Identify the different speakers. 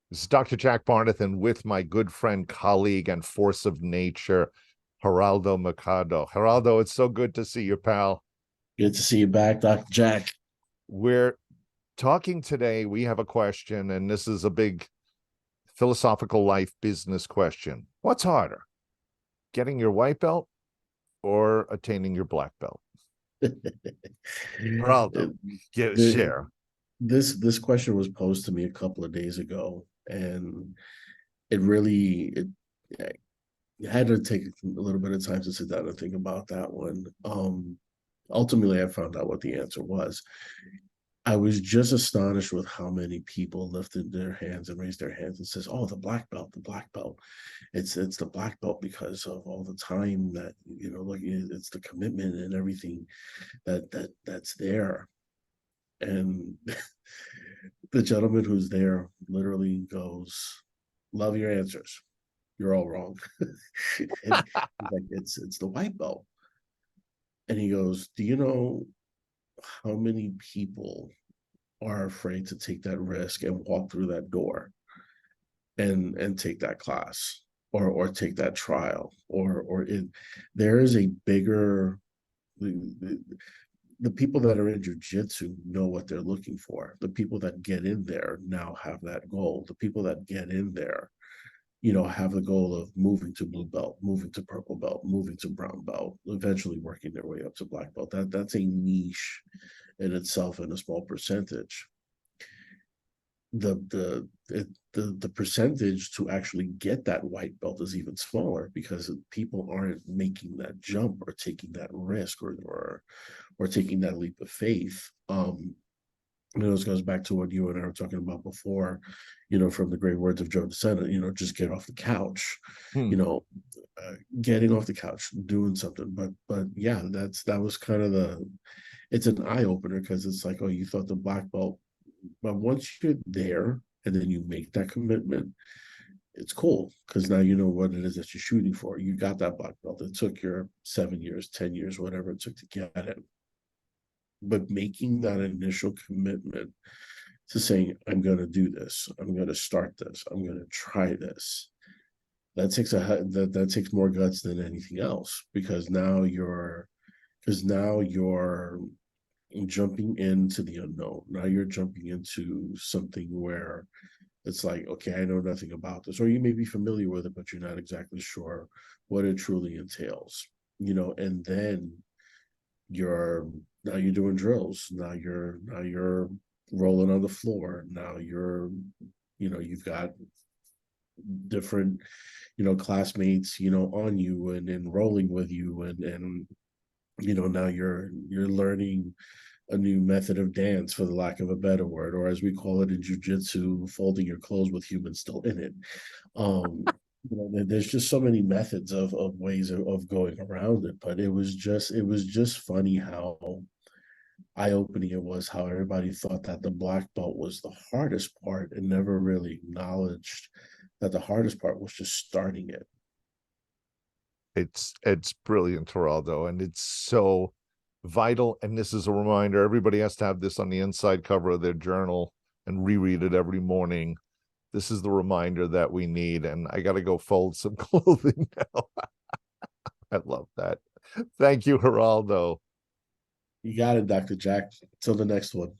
Speaker 1: This is Dr. Jack Barnathan with my good friend, colleague, and force of nature, Geraldo Mercado. Geraldo, it's so good to see you, pal.
Speaker 2: Good to see you back, Dr. Jack.
Speaker 1: We're talking today. We have a question, and this is a big philosophical life business question. What's harder, getting your white belt or attaining your black belt? Geraldo,
Speaker 2: The-
Speaker 1: share.
Speaker 2: this question was posed to me a couple of days ago, and it really it had to take a little bit of time to sit down and think about that one. Ultimately, I found out what the answer was. I was just astonished with how many people lifted their hands and raised their hands and says, "Oh, the black belt, the black belt." It's the black belt because of all the time that like it's the commitment and everything that's there. And the gentleman who's there literally goes, "Love your answers. You're all wrong." And he's like, it's the white belt. And he goes, "Do you know how many people are afraid to take that risk and walk through that door and take that class or take that trial or it there is a bigger the, the people that are in jujitsu know what they're looking for. The people that get in there now have that goal. The people that get in there, have the goal of moving to blue belt, moving to purple belt, moving to brown belt, eventually working their way up to black belt. That's a niche in itself and a small percentage. The percentage to actually get that white belt is even smaller because people aren't making that jump or taking that risk or taking that leap of faith. This goes back to what you and I were talking about before, from the great words of Joe DeSena, just get off the couch,
Speaker 1: Hmm.
Speaker 2: you know, getting off the couch, doing something. But yeah, that was kind of it's an eye opener because it's like, oh, you thought the black belt, but once you're there and then you make that commitment, it's cool because now you know what it is that you're shooting for. You got that black belt. It took your 7 years, 10 years, whatever it took to get it. But making that initial commitment to saying, I'm going to do this, I'm going to start this, I'm going to try this. That takes more guts than anything else because now you're jumping into the unknown. Now you're jumping into something where it's like, okay, I know nothing about this, or you may be familiar with it, but you're not exactly sure what it truly entails, and then you're now you're doing drills. Now you're rolling on the floor. Now you've got different, classmates, on you and rolling with you and now you're learning a new method of dance, for the lack of a better word, or as we call it in jujitsu, folding your clothes with humans still in it. There's just so many methods of ways of going around it, but it was just funny how eye-opening it was, how everybody thought that the black belt was the hardest part and never really acknowledged that the hardest part was just starting it.
Speaker 1: It's brilliant, Geraldo, and it's so vital. And this is a reminder: everybody has to have this on the inside cover of their journal and reread it every morning. This is the reminder that we need. And I got to go fold some clothing now. I love that. Thank you, Geraldo.
Speaker 2: You got it, Dr. Jack. Till the next one.